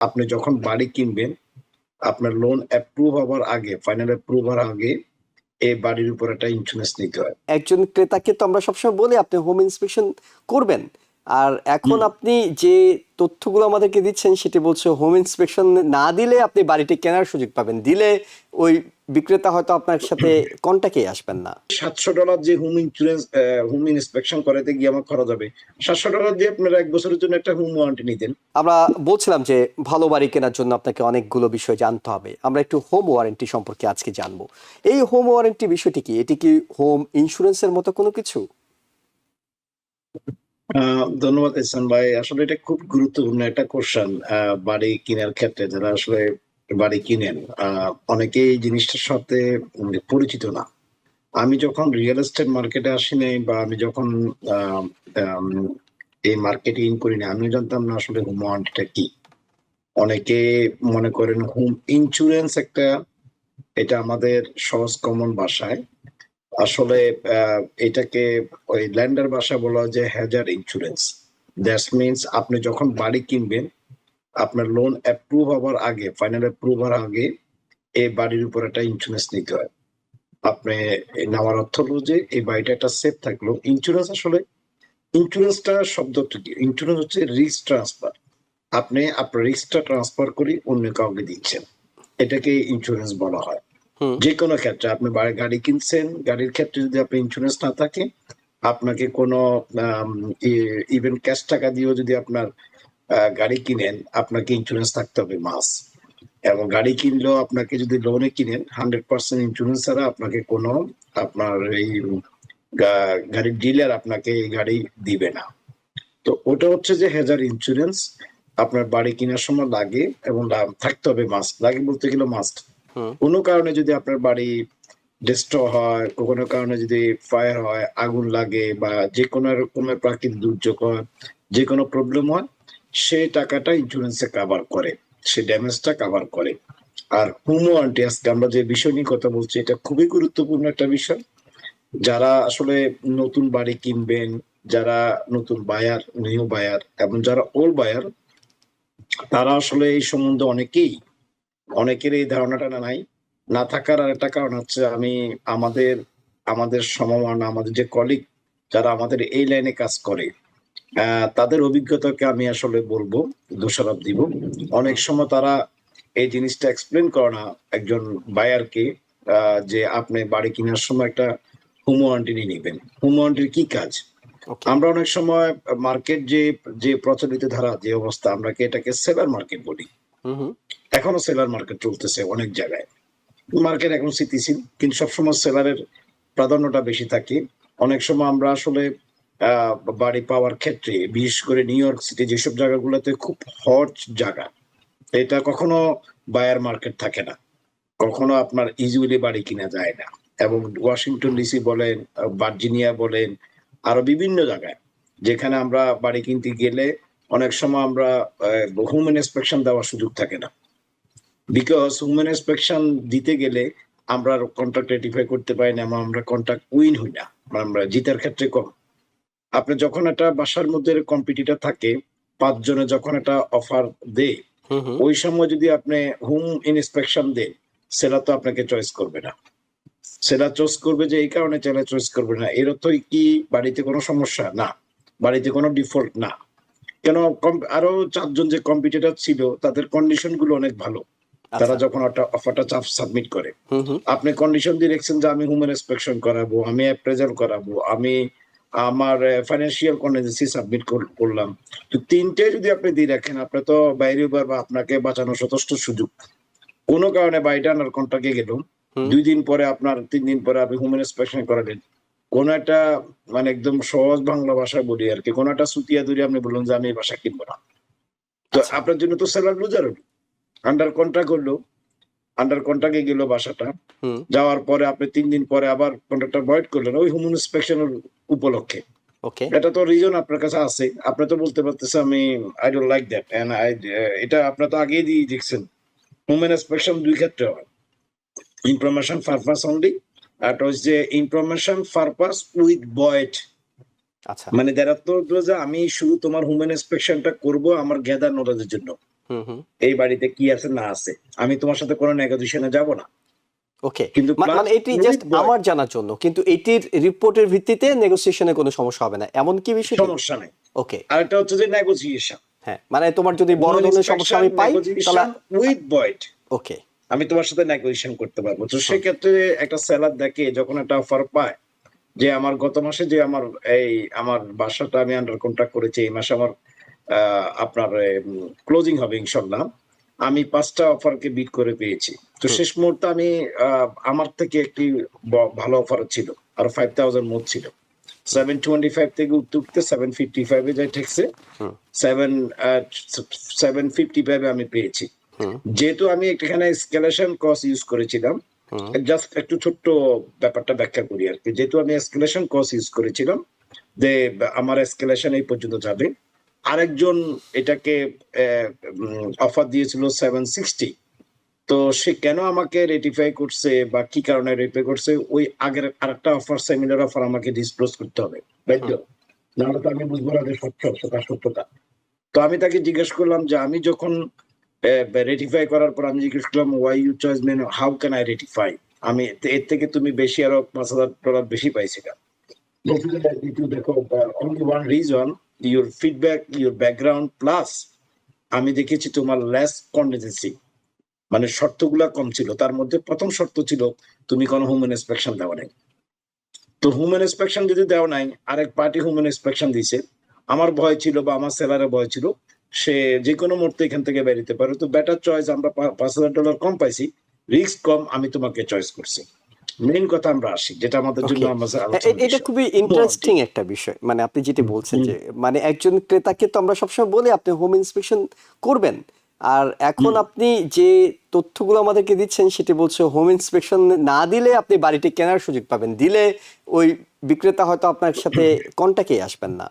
আপনি যখন বাড়ি কিনবেন, আপনার লোন অ্যাপ্রুভ হওয়ার আগে, ফাইনাল অ্যাপ্রুভ হওয়ার আগে এই বাড়ির উপর একটা ইন্স্যুরেন্স নিতে হয়। একজন ক্রেতাকে তো আমরা সবসময় বলি আপনি হোম ইন্সপেকশন করবেন, আর এখন হুম। আপনি যে তথ্যগুলো আমাদেরকে দিচ্ছেন সেটি বলছে হোম ইন্সপেকশন না দিলে আপনি বাড়িটি কেনার সুযোগ পাবেন, দিলে ওই বিক্রেতা হয়তো আপনার সাথে কন্টাক্টে আসবেন না। $700 যে হোম ইন্সপেকশন করাতে গিয়ে আমার খরচ হবে, $700 দিয়ে আপনারা 1 বছরের জন্য একটা হোম ওয়ারেন্টি নিতেন। আমরা বলছিলাম যে ভালো বাড়ি কেনার জন্য আপনাকে অনেকগুলো বিষয় জানতে হবে, আমরা একটু হোম ওয়ারেন্টি সম্পর্কে আজকে জানবো। এই হোম ওয়ারেন্টি বিষয়টি কি, এটি কি হোম ইন্স্যুরেন্সের মতো কোনো কিছু? ধন্যবাদ ইহসান ভাই, আসলে এটা খুব গুরুত্বপূর্ণ একটা কোশ্চেন। বাড়ি কেনার ক্ষেত্রে যারা আসলে বাড়ি কিনেন, অনেকেই এই জিনিসটার সাথে পরিচিত না। আমি যখন রিয়েল এস্টেট মার্কেটে আসি নাই, বা আমি যখন আহ, আম, এই মার্কেটে ইন করি না, আমিও জানতাম না আসলে হোম ওয়ারেন্টিটা কি। অনেকে মনে করেন হোম ইন্স্যুরেন্স একটা, এটা আমাদের সহজ কমন ভাষায় আসলে এটাকে ওই ল্যান্ডার ভাষা বলা হয় যে হ্যাজার্ড ইন্স্যুরেন্স। দ্যাটস মিনস আপনি যখন বাড়ি কিনবেন, আপনার লোন অ্যাপ্রুভ হওয়ার আগে, ফাইনাল অ্যাপ্রুভ হওয়ার আগে এই বাড়ির উপর একটা ইন্স্যুরেন্স নিতে হয়। আপনি নেওয়ার অর্থ হলো যে এই বাড়িটা একটা সেফ থাকলো। ইন্স্যুরেন্স আসলে, ইন্স্যুরেন্সটা শব্দটা কি? ইন্স্যুরেন্স হচ্ছে রিস্ক ট্রান্সফার। আপনি আপনার রিস্কটা ট্রান্সফার করে অন্য কাউকে দিচ্ছেন, এটাকে ইন্স্যুরেন্স বলা হয়। হুম। যে কোনো ক্ষেত্রে আপনি গাড়ি কিনছেন, গাড়ির ক্ষেত্রে যদি আপনার ইন্স্যুরেন্স না থাকে, আপনাকে কোনো ইভেন ক্যাশ টাকা দিয়েও যদি আপনার গাড়ি কিনেন, আপনাকে ইন্স্যুরেন্স থাকতে হবে মাস। এবং গাড়ি কিনলেও আপনাকে যদি লোনে কিনেন, 100% ইন্স্যুরেন্স ছাড়া আপনাকে কোনো, আপনার এই গাড়ির ডিলার আপনাকে এই গাড়ি দিবে না। তো ওটা হচ্ছে যে হেজার ইন্স্যুরেন্স আপনার বাড়ি কেনার সময় লাগে, এবং থাকতে হবে, মাস্ট লাগে বলতে গেলে মাস্ট। হুম। কোনো কারণে যদি আপনার বাড়ি ডিস্ট্রয় হয়, কোনো কারণে যদি ফায়ার হয়, আগুন লাগে, বা যে কোনো রকমের প্রাকৃতিক দুর্যোগ হয়, যে কোনো প্রবলেম হয়, সেই টাকাটা ইন্স্যুরেন্সে কাভার করে, সে ড্যামেজটা কাভার করে। আর হোম ওয়ারেন্টি, আজকে আমরা যে বিষয় নিয়ে কথা বলছি, এটা খুবই গুরুত্বপূর্ণ একটা বিষয়। যারা আসলে নতুন বাড়ি কিনবেন, যারা নতুন বায়ার, নিউ বায়ার, এবং যারা ওল্ড বায়ার, তারা আসলে এই সম্বন্ধে অনেকের এই ধারণাটা নাই। না থাকার আর একটা কারণ হচ্ছে, আমি আমাদের আমাদের সমমান, আমাদের যে কলিগ যারা আমাদের এই লাইনে কাজ করে, তাদের অভিজ্ঞতাকে আমি আসলে বলবো, দোষারোপ দিব। অনেক হুম। সময় তারা এই জিনিসটা এক্সপ্লেন করে না একজন বায়ারকে, যে আপনি বাড়ি কেনার সময় একটা হোম ওয়ারেন্টি নিয়ে নেবেন। হোম ওয়ারেন্টির কি কাজ? ওকে। আমরা অনেক সময় মার্কেট যে যে প্রচলিত ধারা, যে অবস্থা, আমরা কি এটাকে সেলার মার্কেট বলি। হুম। হুম। এখনো সেলার মার্কেট চলতেছে অনেক জায়গায়। মার্কেট এখন স্থিতিশীল, কিন্তু সবসময় সেলারের প্রাধান্যটা বেশি থাকে। অনেক সময় আমরা আসলে আহ, বাড়ি পাওয়ার ক্ষেত্রে, বিশেষ করে নিউ ইয়র্ক সিটি যেসব জায়গাগুলোতে খুব হট জায়গা, এটা কখনো বায়ার মার্কেট থাকে না, কখনো আপনার ইজিলি বাড়ি কিনা যায় না। এবং ওয়াশিংটন ডিসি বলেন, ভার্জিনিয়া বলেন, আরো বিভিন্ন জায়গায় যেখানে আমরা বাড়ি কিনতে গেলে অনেক সময় আমরা হোম ইন্সপেকশন দেওয়ার সুযোগ থাকে না। বিকজ হিউম্যান ইন্সপেকশন দিতে গেলে আমরা কন্ট্রাক্ট রেটিফাই করতে পারি না, আমরা কন্ট্রাক্ট উইন হই না, আমরা জিতার ক্ষেত্রে কম। আপনি যখন একটা বাসার মধ্যে কম্পিটিটর থাকে, 5 জনে যখন একটা অফার দেয়, হুম। হুম। ওই সময় যদি আপনি হোম ইন্সপেকশন দেন, সেটা তো আপনাকে চয়েস করবে না। সেটা চয়েস করবে যে এই কারণে, সেটা চয়েস করবে না। এর অর্থ কি বাড়িতে কোনো সমস্যা? না, বাড়িতে কোনো ডিফল্ট না। কেন? আরো 4 জন যে কম্পিটিটর ছিল, তাদের কন্ডিশন গুলো অনেক ভালো। তারা আচ্ছা। যখন অফারটা সাবমিট করে, হুম। হুম। আপনি কন্ডিশন দিয়ে রেখেছেন যে আমি হিউম্যান ইন্সপেকশন করাবো, আমি অ্যাপ্রেজাল করাবো, আমি আমার ফাইন্যান্সিয়াল কন্ডিজেন্সি সাবমিট করলাম। তো 3টে যদি আপনি দিয়ে রাখেন, আপনি তো বাইরে বা আপনাকে বাঁচানোর যথেষ্ট সুযোগ। কোনো কারণে বাড়িটা আনার কন্ট্রাক্টে গেল, হুম। 2 দিন পরে, আপনার 3 দিন পরে আপনি হিউম্যান ইন্সপেকশন করালেন। কোন একটা, মানে একদম সহজ বাংলা ভাষায় বলি আর কি, কোন একটা সুতিয়া ধরে আপনি বললেন যে আমি এই বাসা কিনবো না, তো আচ্ছা। আপনার জন্য তো সেলার লুজার হলো। আন্ডার কন্ট্রাক্ট হলো, আন্ডার কন্ট্রাক্টে গেল বাসাটা, হুম। যাওয়ার পরে আপনি 3 দিন পরে আবার কন্ট্রাক্টটা ভয়েড করলেন ওই হোম ইন্সপেকশনের উপলক্ষে। ওকে। এটা তো রিজন আপনার কাছে আছে, আপনি তো বলতে পারতেছেন আমি I don't like that, and এটা আপনি তো আগেই দিয়ে দেখছেন। হোম ইন্সপেকশন 2 ক্ষেত্রে হয়, ইনফরমেশন পারপাস অনলি, আর হচ্ছে ইনফরমেশন পারপাস উইথ ভয়েড। আচ্ছা। মানে যারা তো যে আমি শুধু তোমার হোম ইন্সপেকশনটা করব আমার গ্যাদার নলেজের জন্য, হুম হুম এই বাড়িতে কি আছে না আছে, আমি তোমার সাথে কোনো নেগোসিয়েশনে যাব না। ওকে। কিন্তু প্লাস মানে এটি জাস্ট উইথ বয়, আমার জানার জন্য, কিন্তু এটির রিপোর্টের ভিত্তিতে নেগোসিয়েশনে কোনো সমস্যা হবে না, এমন কি বিষয়টি? সমস্যা নেই। ওকে। আরেকটা হচ্ছে যে নেগোসিয়েশন, হ্যাঁ, মানে তোমার যদি বড় হোম ধরনের সমস্যা ইন্সপেকশন, আমি পাই তাহলে নেগোসিয়েশন উইথ বয়েড, ওকে। আমি তোমার সাথে নেগোসিয়েশন করতে পারবো। তো হুম সেক্ষেত্রে একটা সেলার দেখে যখন একটা অফার পায় যে আমার গত মাসে যে আমার এই আমার বাসাটা আমি আন্ডার কন্ট্রাক্ট করেছি, এই মাসে আমার আপনার ক্লোজিং হবে ইনশাল্লাহ, আমি 5টা অফারকে বিট করে পেয়েছি। তো হুম শেষ মুহূর্তে আমি আমার থেকে একটি ভালো অফার ছিল, আর 5,000 মোট ছিল। 725 থেকে উঠতে উঠতে 755 যাই ঠেকছে, হুম 755 আমি পেয়েছি। হুম যেহেতু আমি এখানে এসকেলেশন কস্ট ইউজ করেছিলাম, হুম জাস্ট একটু ছোট্ট ব্যাপারটা ব্যাখ্যা করি আর কি। যেহেতু আমি এসকেলেশন কস্ট ইউজ করেছিলাম, যে আমার এসকেলেশন এই পর্যন্ত যাবে, আরেকজন এটাকে অফার দিয়েছিল 760। তো সে কেন আমাকে রেটিফাই করছে বা কি কারণে রেটিফাই করছে, ওই আগের আরেকটা অফার, সেমিনার অফার আমাকে ডিসক্লোজ করতে হবে, তাই তো? হুম নাহলে তো আমি বুঝবো না যে সত্যতা। তো আমি তাকে জিজ্ঞেস করলাম যে আমি যখন রেটিফাই করার পর আমি জিজ্ঞেস করলাম, why you choice mean, how can I ratify, আমি এর থেকে তুমি বেশি আরো $5,000 বেশি পাইছিলাম। দেখো, only one reason, your feedback, your background, plus আমি দেখেছি তোমার লেস কন্টিজেন্সি, মানে শর্তগুলা কম ছিল। তার মধ্যে প্রথম শর্ত ছিল তুমি কোনো হিউম্যান ইন্সপেকশন দেওয়া নাই। তো হিউম্যান ইন্সপেকশন যদি দেওয়া নাই, আরেক পার্টি হিউম্যান ইন্সপেকশন দিছে, আমার ভয় ছিল বা আমার সেলারের ভয় ছিল সে যে কোনো মুহূর্তে এখান থেকে বেরোতে পারে। তো বেটার চয়েস, আমরা $5,000 কম পাইছি, রিস্ক কম, আমি তোমাকে চয়েস করছি। মেইন কথা আমরা আসি, যেটা আমাদের জন্য ওকে। আমাদের আলোচনার এটা বিষয়, খুবই ওয়ারেন্টি। ইন্টারেস্টিং একটা বিষয়, মানে আপনি যেটি বলছেন যে মানে একজন ক্রেতাকে তো আমরা সবসময় বলি আপনি হোম ইন্সপেকশন করবেন, আর এখন আপনি যে তথ্যগুলো আমাদেরকে দিচ্ছেন সেটি বলছে হোম ইন্সপেকশন না দিলে আপনি বাড়িটি কেনার সুযোগ পাবেন, দিলে ওই বিক্রেতা হয়তো আপনার সাথে কন্টাক্টে আসবেন না।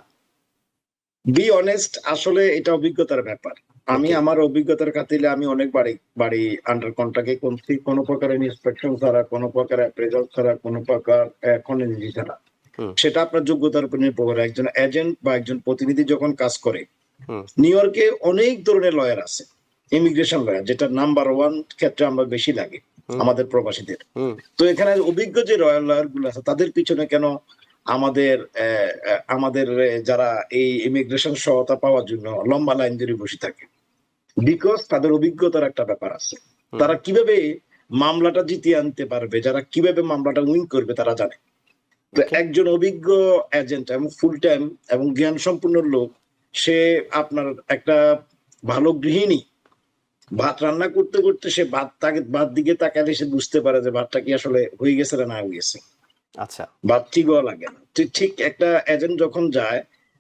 বি অনেস্ট, আসলে এটা অভিজ্ঞতার ব্যাপার। আমি ওকে। আমার অভিজ্ঞতার খাতিরে আমি অনেক বাড়ি বাড়ি আন্ডার কন্ট্রাক্টে করছি, কোনো প্রকার ইন্সপেকশন ছাড়া, কোনো প্রকার অ্যাপ্রেজাল ছাড়া, কোনো প্রকার খননবিধি ছাড়া। হুম সেটা আপনার যোগ্যতার উপর নির্ভর করে। একজন এজেন্ট বা একজন প্রতিনিধি যখন কাজ করে, হুম নিউ ইয়র্কে অনেক ধরনের লয়ার আছে, ইমিগ্রেশন লয়ার, যেটা নাম্বার ওয়ান ক্ষেত্রে আমরা বেশি লাগে হুম আমাদের প্রবাসীদের। হুম তো এখানে অভিজ্ঞ যে রয়্যাল লয়ার গুলো আছে, তাদের পিছনে কেন আমাদের আমাদের যারা এই ইমিগ্রেশন সহায়তা পাওয়ার জন্য লম্বা লাইন ধরে বসে থাকে? বিকজ তাদের অভিজ্ঞতার একটা ব্যাপার আছে। হুম তারা কিভাবে মামলাটা জিতিয়ে আনতে পারবে, যারা কিভাবে মামলাটা উইন করবে তারা জানে। তো ওকে। একজন অভিজ্ঞ এজেন্ট এবং ফুল টাইম এবং জ্ঞান সম্পন্ন লোক, সে আপনার একটা ভালো গৃহিণী ভাত রান্না করতে করতে সে ভাত দিকে তাকালে সে বুঝতে পারে যে ভাতটা কি আসলে হয়ে গেছে না না হয়ে গেছে, আচ্ছা। ভাত ঠিকও লাগে না। ঠিক একটা এজেন্ট যখন যায়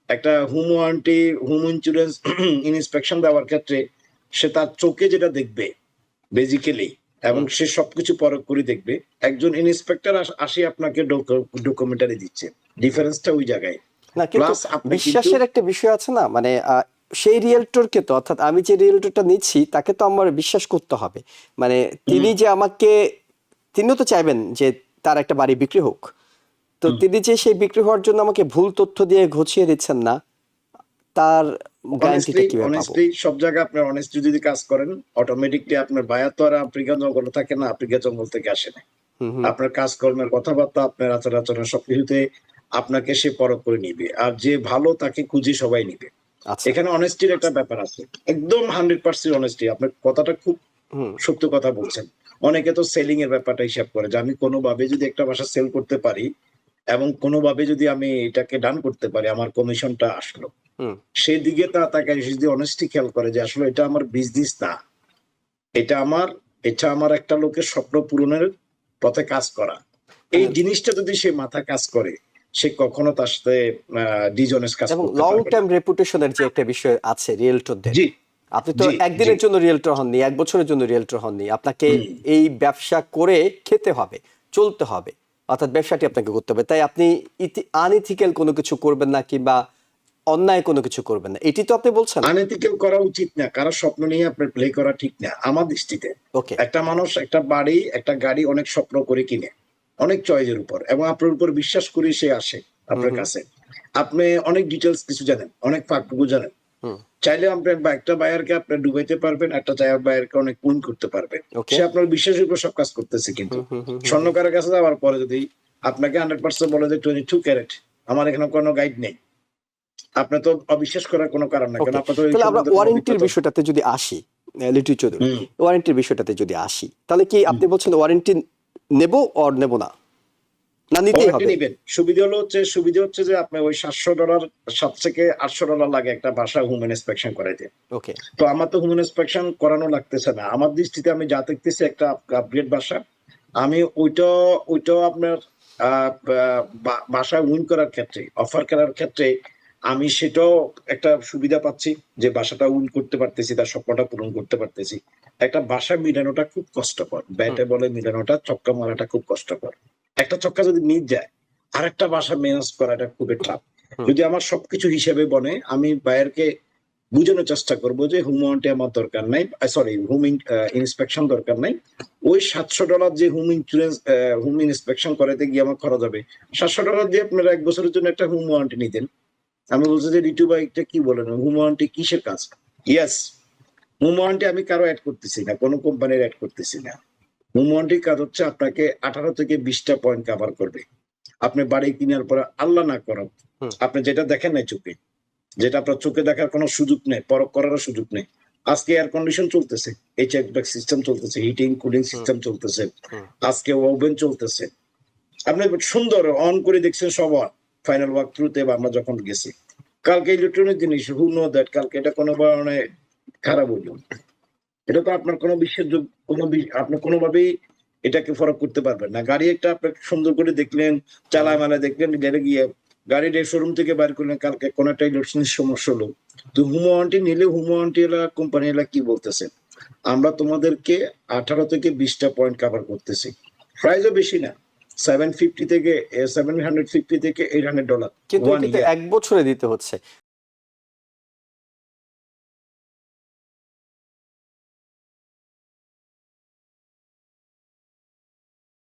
একটা home warranty, home insurance inspection দেওয়ার ক্ষেত্রে, সে তার চোখে যেটা দেখবে বেসিক্যালি, এবং হুম সে সবকিছু পরখ করে দেখবে। একজন ইন্সপেক্টর আসি আপনাকে ডকুমেন্টারি দিচ্ছে, ডিফারেন্সটা ওই জায়গায়। না, কিন্তু প্লাস আপনি কিন্তু বিশ্বাসের একটা বিষয় আছে না, মানে সেই রিয়েলটরকে তো, অর্থাৎ আমি যে রিয়েলটরটা নিচ্ছি তাকে তো আমার বিশ্বাস করতে হবে। মানে তিনি যে আমাকে, তিনিও তো চাইবেন যে তার একটা বাড়ি বিক্রি হোক, তো তিনি যে সেই বিক্রি হওয়ার জন্য আমাকে ভুল তথ্য দিয়ে ঘুচিয়ে দিচ্ছেন না, তার অনেস্টলি গ্যারান্টিটা কিভাবে পাবো? অনেস্টলি সব জায়গায় আপনার অনেস্টলি যদি কাজ করেন, অটোমেটিকলি আপনার বায়ার তো আর আফ্রিকা জঙ্গলে থাকে না, আফ্রিকা জঙ্গল থেকে আসে না। হুম হুম আপনার কাজকর্মের কথাবার্তা, আপনার আচার আচরণ সবকিছুতে আপনাকে সে পরখ করে নিবে, আর যে ভালো তাকে খুঁজে সবাই নিবে। আচ্ছা। এখানে অনেস্টির একটা ব্যাপার আছে, একদম 100% অনেস্টি। আপনার কথাটা খুব হুম সত্য কথা বলছেন। অনেকে তো সেলিং এর ব্যাপারটা হিসাব করে যে আমি কোনোভাবে যদি একটা বাসা সেল করতে পারি এবং কোনোভাবে যদি আমি এটাকে ডান করতে পারি, আমার কমিশনটা আসলো। হুম সেই দিকে তাকে যদি অনেস্টি খেয়াল করে যে আসলে এটা আমার বিজনেস না, এটা আমার, এটা আমার একটা লোকের স্বপ্ন পূরণের পথে কাজ করা, এই মানে জিনিসটা যদি সে মাথা কাজ করে, সে কখনো তার সাথে ডিজনেস কাজ এবং করতে লং পারবে না। টার্ম রেপুটেশনের যে একটা বিষয় আছে রিয়েলটরদের, জি, আপনি তো জি, জি। একদিনের জন্য রিয়েলটর হননি, এক বছরের জন্য রিয়েলটর হননি, আপনাকে হুম। এই ব্যবসা করে খেতে হবে, চলতে হবে, অর্থাৎ ব্যবসাটি আপনাকে করতে হবে। তাই আপনি আনইথিক্যাল কোনো কিছু করবেন না, কিংবা অন্যায় কোনো কিছু করবেন না, এটি তো আপনি বলছেন। আনএথিক্যাল করা উচিত না, কারো স্বপ্ন নিয়ে আপনার প্লে করা ঠিক না আমার দৃষ্টিতে। ওকে। একটা মানুষ একটা বাড়ি, একটা গাড়ি অনেক স্বপ্ন করে কিনে, অনেক চয়েসের উপর, এবং আপনার উপর বিশ্বাস করে সে আসে হুম আপনার হুম কাছে। আপনি অনেক ডিটেলস কিছু জানেন, অনেক ফাঁকটুকু জানেন, হুম চাইলে আপনার একটা বায়ারকে আপনি ডুবাইতে পারবেন, একটা বায়ারকে অনেক উইন করতে পারবেন। ওকে। সে আপনার বিশ্বাসের উপর সব কাজ করতেছে। কিন্তু স্বর্ণকারের কাছে যাওয়ার পরে যদি আপনাকে 100% বলে যে 22 ক্যারেট, আমার এখানে কোনো গাইড নেই, আপনার তো অবিশ্বাস করার কোনো কারণ নাই, কারণ ওকে, আপনার তো এই তাহলে আমরা সম্বন্ধে কোনো ওয়ারেন্টির অভিজ্ঞতা। বিষয়টাতে যদি আসি, লিটু চৌধুরী, হুম ওয়ারেন্টির বিষয়টাতে যদি আসি, তাহলে কি আপনি বলছেন ওয়ারেন্টি নেব অর নেব না, না নিতেই ওয়ারেন্টি হবে? নিবেন। সুবিধা হচ্ছে যে আপনি ওই $700, $7 থেকে $800 লাগে একটা বাসা হিউম্যান ইন্সপেকশন করাইতে। ওকে। তো আমার তো হিউম্যান ইন্সপেকশন করানো লাগতেছে না। আমার দৃষ্টিতে আমি যা দেখতেছি একটা আপগ্রেড বাসা, আমি ওইটাও আপনার বাসা উইন করার ক্ষেত্রে, অফার করার ক্ষেত্রে আমি সেটাও একটা সুবিধা পাচ্ছি যে বাসাটা উইন করতে পারতেছি, তার স্বপ্নটা পূরণ করতে পারতেছি। একটা বাসা মিলানোটা খুব কষ্টকর, ব্যাটে বলে মিলানোটা, ছক্কা মারাটা খুব কষ্টকর। একটা ছক্কা যদি মিস যায়, আরেকটা বাসা ম্যানেজ করাটা খুবই টাফ। যদি আমার সবকিছু হিসেবে বনে, আমি বায়ারকে বুঝানোর চেষ্টা করবো যে হোম ওয়ারেন্টি আমার দরকার নাই, সরি হোম ইন্সপেকশন দরকার নাই। ওই $700 যে হোম ইন্সপেকশন করাতে গিয়ে আমার খরচ হবে, $700 দিয়ে আপনারা 1 বছরের জন্য একটা হোম ওয়ারেন্টি নিতেন। আমি বলছি যে ঋতু ভাই এটা কি বলেন, হোম ওয়ারেন্টি কিসের কাজ? ইয়েস, হোম ওয়ারেন্টি আমি কারো অ্যাড করতেছি না, কোনো কোম্পানির অ্যাড করতেছি না। হোম ওয়ারেন্টির কাজ হচ্ছে আপনাকে 18 থেকে 20টা পয়েন্ট কভার করবে। আপনি বাড়ি কেনার পরে আল্লাহ না করুক, আপনি যেটা দেখেন নাই চোখে, যেটা আপনার চোখে দেখার কোনো সুযোগ নেই, পরখ করারও সুযোগ নেই। আজকে এয়ার কন্ডিশন চলতেছে, এইচভ্যাক সিস্টেম চলতেছে, হিটিং কুলিং সিস্টেম চলতেছে, আজকে ওভেন চলতেছে। আপনি সুন্দর অন করে দেখছেন সব ফাইনাল ওয়ার্ক থ্রুতে, আমরা যখন গেছি। কালকে ইলেকট্রনিক জিনিস, হু নো দ্যাট কালকে এটা কোনো কারণে খারাপ হইলো, এটা তো আপনার কোনো বিশ্বাসযোগ্য, আপনি কোনোভাবেই এটাকে ফরক করতে পারবেন না। গাড়ি একটা আপনি সুন্দর করে দেখলেন, চালায় মালায় দেখলেন, গেলে গিয়ে গাড়ির শোরুম থেকে বাইর করলেন, কালকে কোনো একটা ইলেকট্রনিক সমস্যা হলো। তো হোম ওয়ারেন্টি নিলে হোম ওয়ারেন্টি এলা কোম্পানি এলা কি বলতেছে, আমরা তোমাদেরকে 18 থেকে 20টা পয়েন্ট কভার করতেছি। প্রাইসও বেশি না, 750 থেকে $800 কিন্তু 1 এটা তো ইয়ার। 1 বছরে দিতে হচ্ছে।